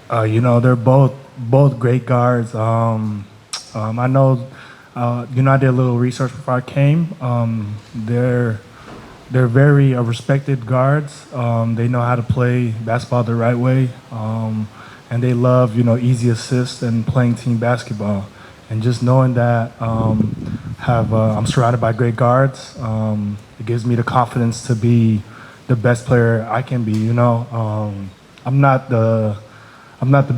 They're both great guards. I know, I did a little research before I came. They're very respected guards. They know how to play basketball the right way, and they love easy assists and playing team basketball. And just knowing that I'm surrounded by great guards, it gives me the confidence to be the best player I can be. I'm not the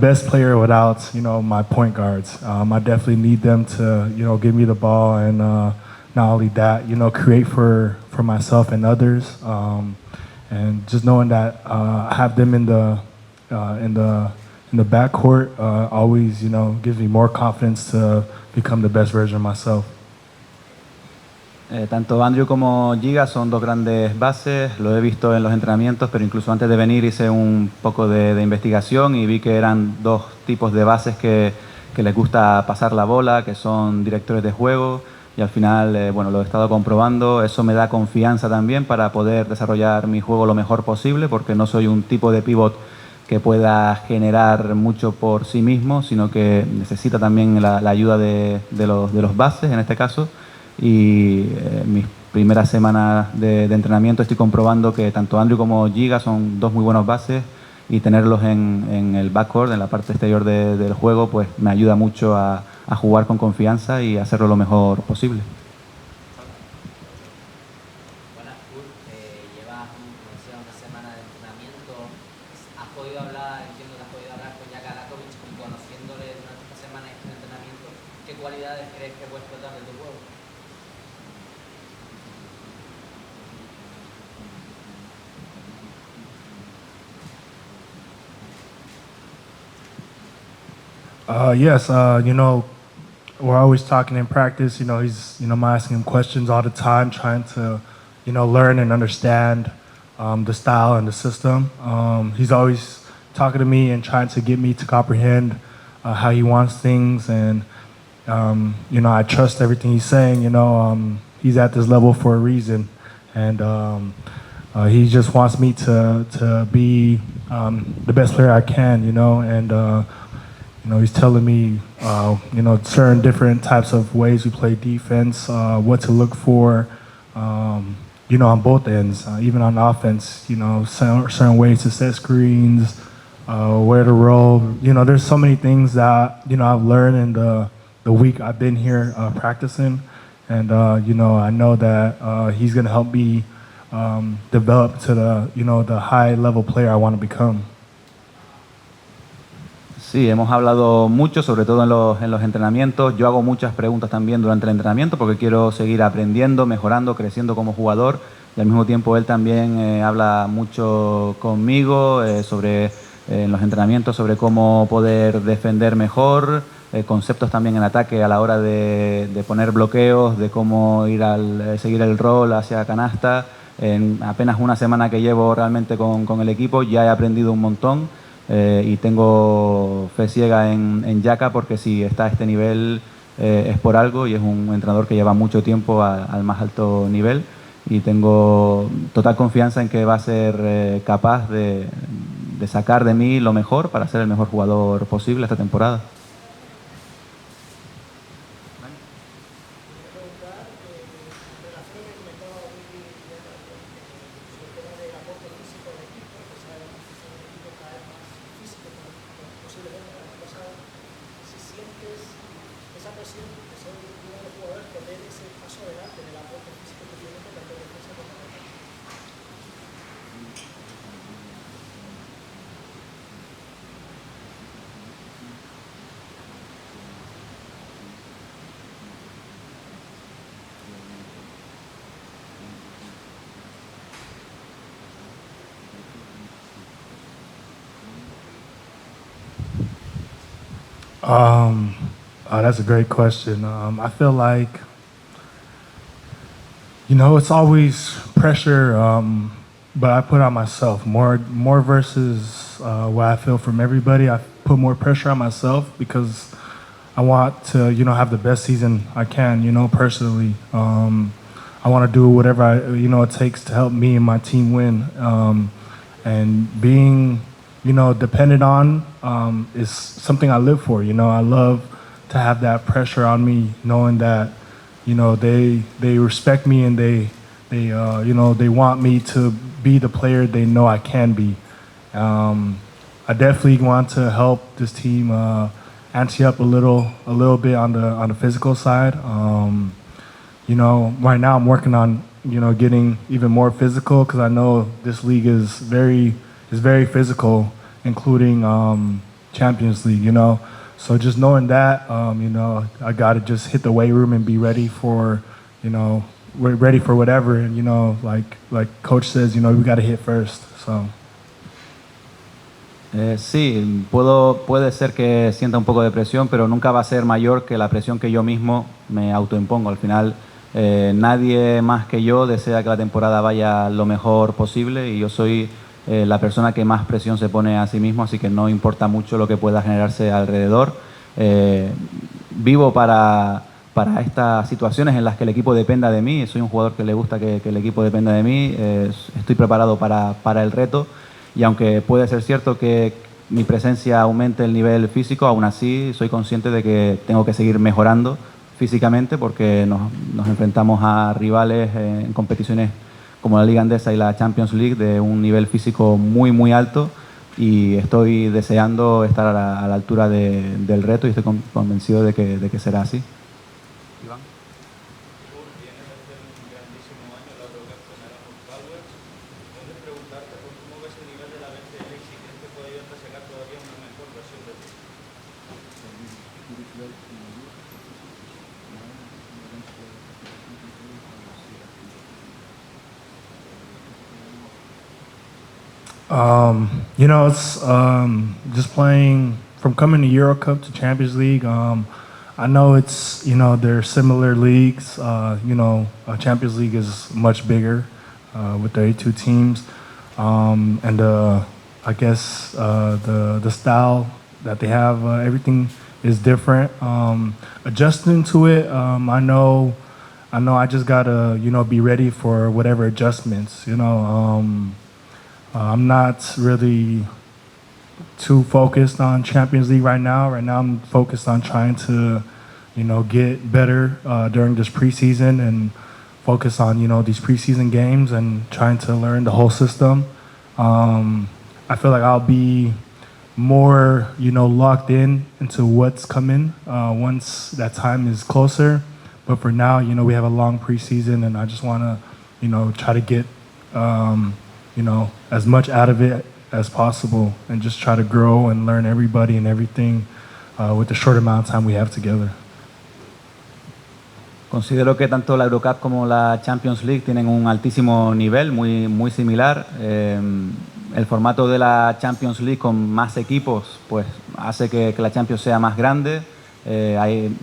best player without my point guards. I definitely need them to give me the ball and not only that create for myself and others. And just knowing that I have them in the backcourt always gives me more confidence to become the best version of myself. Tanto Andrew como Giga son dos grandes bases, lo he visto en los entrenamientos, pero incluso antes de venir hice un poco de investigación y vi que eran dos tipos de bases que les gusta pasar la bola, que son directores de juego, y al final, lo he estado comprobando. Eso me da confianza también para poder desarrollar mi juego lo mejor posible, porque no soy un tipo de pivot que pueda generar mucho por sí mismo, sino que necesita también la ayuda de los bases en este caso. Y mis primeras semanas de entrenamiento estoy comprobando que tanto Andrew como Giga son dos muy buenos bases, y tenerlos en el backcourt, en la parte exterior del juego, pues me ayuda mucho a jugar con confianza y hacerlo lo mejor posible. Buenas, Kur. Llevas, como decía, una semana de entrenamiento. ¿Has podido hablar, entiendo que has podido hablar con Jaka y conociéndole durante esta semana de entrenamiento, qué cualidades crees que puedes explotar de tu juego? Yes, we're always talking in practice. I'm asking him questions all the time, trying to, learn and understand the style and the system. He's always talking to me and trying to get me to comprehend how he wants things. And, I trust everything he's saying. He's at this level for a reason. And he just wants me to be the best player I can, and he's telling me, certain different types of ways we play defense, what to look for, on both ends, even on offense, certain ways to set screens, where to roll. There's so many things that, I've learned in the week I've been here practicing. And, I know that he's going to help me develop to the high level player I want to become. Sí, hemos hablado mucho, sobre todo en los entrenamientos. Yo hago muchas preguntas también durante el entrenamiento porque quiero seguir aprendiendo, mejorando, creciendo como jugador. Y al mismo tiempo él también habla mucho conmigo en los entrenamientos sobre cómo poder defender mejor, conceptos también en ataque a la hora de poner bloqueos, de cómo seguir el rol hacia canasta. En apenas una semana que llevo realmente con el equipo ya he aprendido un montón. Y tengo fe ciega en Jaka, porque si está a este nivel es por algo, y es un entrenador que lleva mucho tiempo al más alto nivel, y tengo total confianza en que va a ser capaz de sacar de mí lo mejor para ser el mejor jugador posible esta temporada. That's a great question. I feel like, it's always pressure, but I put on myself more versus what I feel from everybody. I put more pressure on myself because I want to, have the best season I can, personally. I want to do whatever it takes to help me and my team win. And being depended on, is something I live for. I love to have that pressure on me, knowing that, they respect me and they want me to be the player they know I can be. I definitely want to help this team ante up a little bit on the physical side. Right now I'm working on getting even more physical, because I know this league is very physical, including Champions League. So just knowing that, I got to just hit the weight room and be ready for ready for whatever. And like coach says, we got to hit first. So. Sí, puede ser que sienta un poco de presión, pero nunca va a ser mayor que la presión que yo mismo me autoimpongo. Al final, nadie más que yo desea que la temporada vaya lo mejor posible, y yo soy la persona que más presión se pone a sí mismo, así que no importa mucho lo que pueda generarse alrededor. Vivo para estas situaciones en las que el equipo dependa de mí. Soy un jugador que le gusta que el equipo dependa de mí. Estoy preparado para el reto. Y aunque puede ser cierto que mi presencia aumente el nivel físico, aún así soy consciente de que tengo que seguir mejorando físicamente, porque nos enfrentamos a rivales en competiciones como la Liga Andesa y la Champions League de un nivel físico muy, muy alto, y estoy deseando estar a la altura del reto, y estoy convencido de que será así. Iván. It's just playing, from coming to Euro Cup to Champions League. I know it's, they're similar leagues. Champions League is much bigger with 32 teams. And I guess the style that they have, everything is different. Adjusting to it, I know I just gotta, be ready for whatever adjustments, I'm not really too focused on Champions League right now. Right now I'm focused on trying to, get better during this preseason, and focus on, these preseason games, and trying to learn the whole system. I feel like I'll be more, locked into what's coming once that time is closer. But for now, we have a long preseason, and I just want to, try to get, as much out of it as possible, and just try to grow and learn everybody and everything with the short amount of time we have together. Considero que tanto la Eurocup como la Champions League tienen un altísimo nivel, muy, muy similar. El formato de la Champions League con más equipos pues hace que la Champions sea más grande. Hay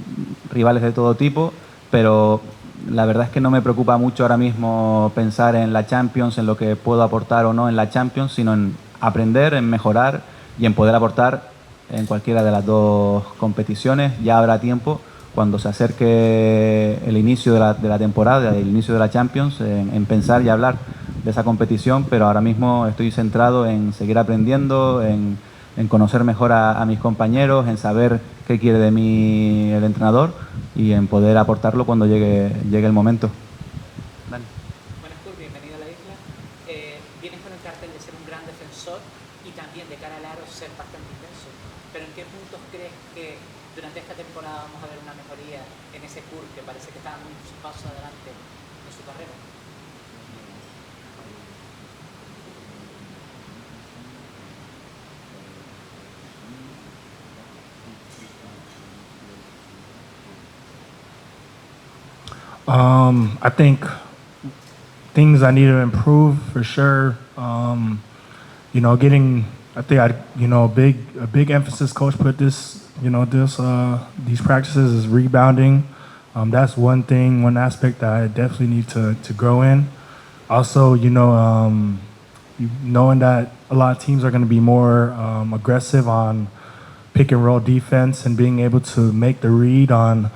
rivales de todo tipo, pero la verdad es que no me preocupa mucho ahora mismo pensar en la Champions, en lo que puedo aportar o no en la Champions, sino en aprender, en mejorar y en poder aportar en cualquiera de las dos competiciones. Ya habrá tiempo, cuando se acerque el inicio de la temporada, el inicio de la Champions, en pensar y hablar de esa competición, pero ahora mismo estoy centrado en seguir aprendiendo, en conocer mejor a mis compañeros, en saber qué quiere de mí el entrenador y en poder aportarlo cuando llegue el momento. Dani. Buenas, Kur, bienvenido a la isla. Vienes con el cartel de ser un gran defensor y también de cara al aro ser bastante intenso, pero ¿en qué puntos crees que durante esta temporada vamos a ver una mejoría en ese Kur, que parece que está muchos pasos adelante en su carrera? I think things I need to improve for sure. Getting, I think a big emphasis coach put these practices is rebounding. That's one thing, one aspect that I definitely need to grow in. Also, knowing that a lot of teams are going to be more aggressive on pick and roll defense, and being able to make the read on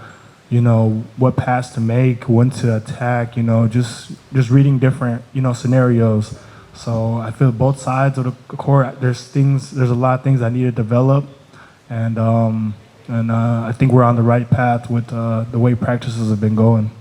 what pass to make, when to attack, just reading different, scenarios. So I feel both sides of the court. There's a lot of things I need to develop, and I think we're on the right path with the way practices have been going.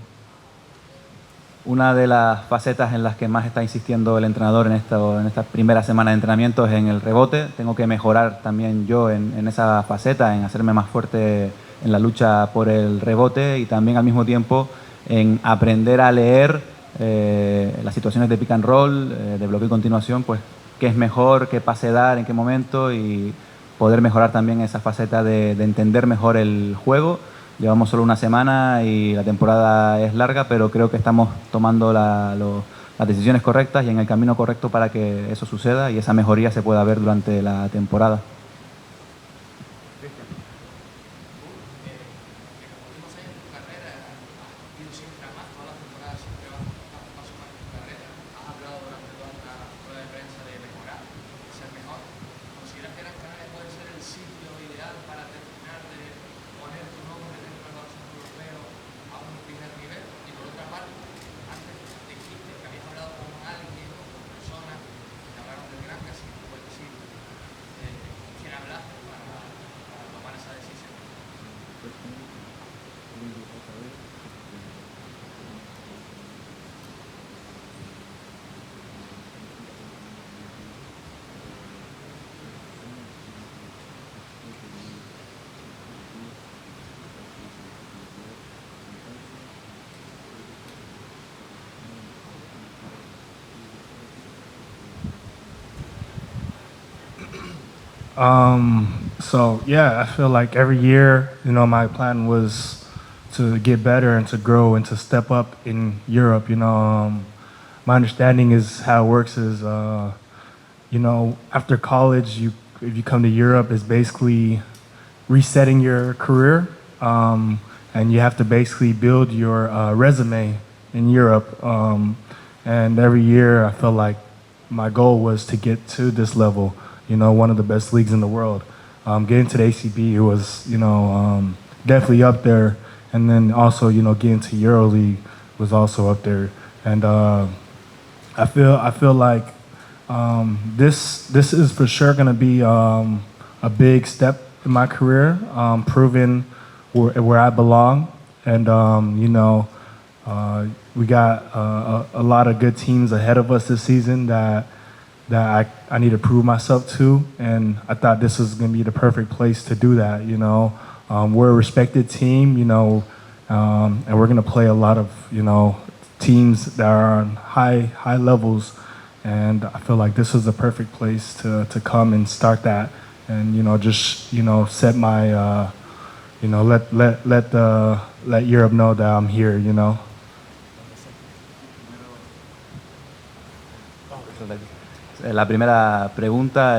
Una de las facetas en las que más está insistiendo el entrenador en esta primera semana de entrenamiento es en el rebote. Tengo que mejorar también yo en esa faceta, en hacerme más fuerte en la lucha por el rebote y también al mismo tiempo en aprender a leer las situaciones de pick and roll, de bloqueo y continuación, pues qué es mejor, qué pase dar, en qué momento y poder mejorar también esa faceta de entender mejor el juego. Llevamos solo una semana y la temporada es larga, pero creo que estamos tomando las decisiones correctas y en el camino correcto para que eso suceda y esa mejoría se pueda ver durante la temporada. So yeah, I feel like every year, my plan was to get better and to grow and to step up in Europe. My understanding is how it works is, after college, if you come to Europe, it's basically resetting your career, and you have to basically build your resume in Europe. And every year, I felt like my goal was to get to this level. One of the best leagues in the world. Getting to the ACB was, definitely up there. And then also, getting to EuroLeague was also up there. And I feel like this is for sure going to be a big step in my career, proving where I belong. And we got a lot of good teams ahead of us this season that I need to prove myself to, and I thought this was going to be the perfect place to do that. We're a respected team, and we're going to play a lot of teams that are on high levels, and I feel like this is the perfect place to come and start that, and just set my let Europe know that I'm here. La primera pregunta,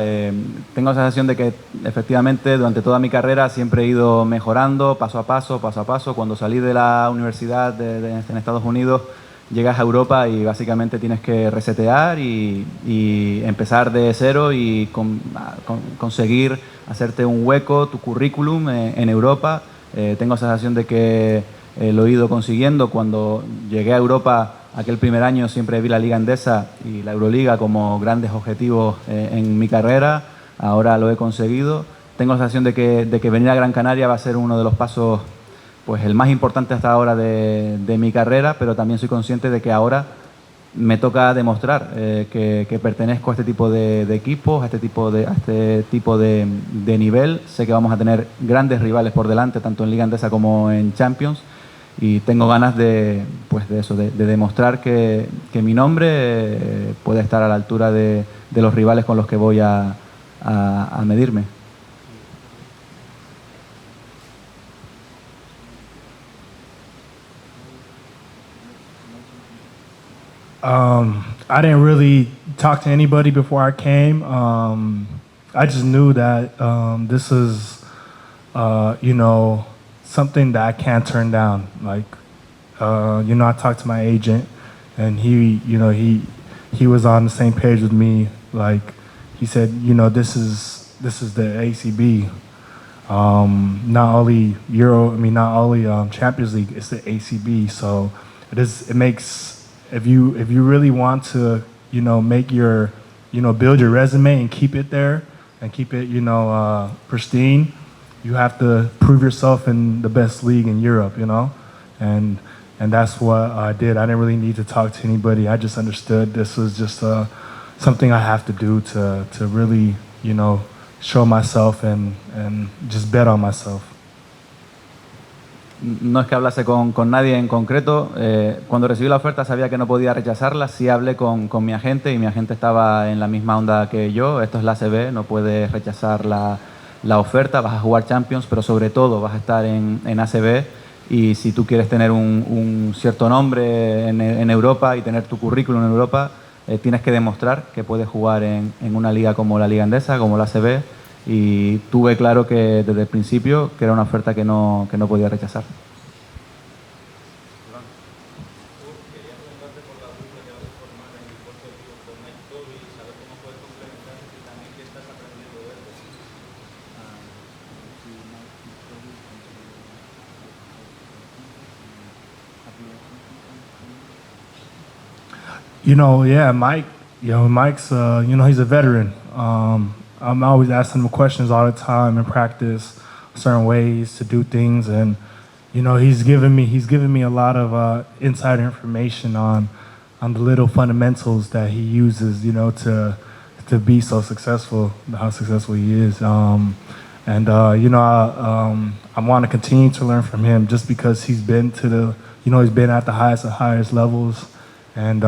tengo la sensación de que efectivamente durante toda mi carrera siempre he ido mejorando paso a paso. Cuando salí de la universidad en Estados Unidos, llegas a Europa y básicamente tienes que resetear y empezar de cero y conseguir hacerte un hueco, tu currículum en Europa. Tengo la sensación de que lo he ido consiguiendo. Cuando llegué a Europa, aquel primer año siempre vi la Liga Endesa y la Euroliga como grandes objetivos en mi carrera. Ahora lo he conseguido. Tengo la sensación de que venir a Gran Canaria va a ser uno de los pasos, pues el más importante hasta ahora de mi carrera, pero también soy consciente de que ahora me toca demostrar que pertenezco a este tipo de equipos, a este tipo de nivel. Sé que vamos a tener grandes rivales por delante, tanto en Liga Endesa como en Champions. Y tengo ganas de demostrar que mi nombre puede estar a la altura de los rivales con los que voy a medirme. I didn't really talk to anybody before I came. I just knew that this is, something that I can't turn down. Like, I talked to my agent, and he was on the same page with me. Like, he said, this is the ACB. Not only Champions League, it's the ACB. So it makes, if you really want to make your, build your resume and keep it there and keep it, pristine, you have to prove yourself in the best league in Europe, and that's what I did. I didn't really need to talk to anybody. I just understood this was just something I have to do to really, show myself and just bet on myself. No es que hablase con nadie en concreto. Cuando recibí la oferta sabía que no podía rechazarla. Sí hablé con mi agente y mi agente estaba en la misma onda que yo. Esto es la ACB, no puedes rechazar la oferta. Vas a jugar Champions, pero sobre todo vas a estar en ACB. Y si tú quieres tener un cierto nombre en Europa y tener tu currículum en Europa, tienes que demostrar que puedes jugar en una liga como la Liga Endesa, como la ACB. Y tuve claro que desde el principio que era una oferta que no podía rechazar. Mike, Mike's, he's a veteran. I'm always asking him questions all the time in practice, certain ways to do things, and he's given me a lot of insider information on the little fundamentals that he uses, to be so successful, how successful he is. I want to continue to learn from him just because he's been he's been at the highest levels, and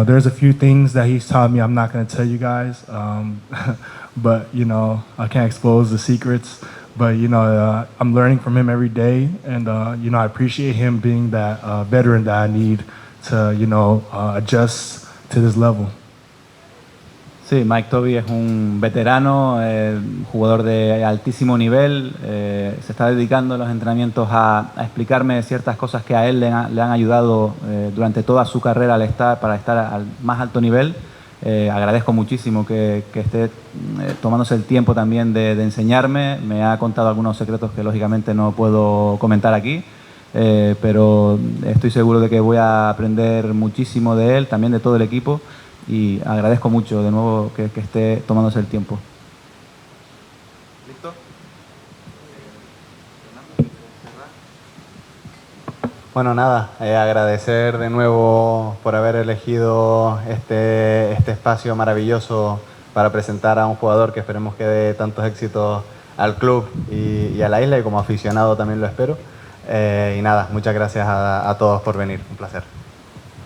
there's a few things that he's taught me I'm not going to tell you guys, but, I can't expose the secrets. But, I'm learning from him every day, and, I appreciate him being that veteran that I need to, adjust to this level. Sí, Mike Toby es un veterano, jugador de altísimo nivel. Se está dedicando en los entrenamientos a explicarme ciertas cosas que a él le han ayudado durante toda su carrera para estar al más alto nivel. Agradezco muchísimo que esté tomándose el tiempo también de enseñarme. Me ha contado algunos secretos que lógicamente no puedo comentar aquí, pero estoy seguro de que voy a aprender muchísimo de él, también de todo el equipo. Y agradezco mucho de nuevo que esté tomándose el tiempo. ¿Listo? Bueno, nada, agradecer de nuevo por haber elegido este espacio maravilloso para presentar a un jugador que esperemos que dé tantos éxitos al club y a la isla, y como aficionado también lo espero. Y nada, muchas gracias a todos por venir, un placer.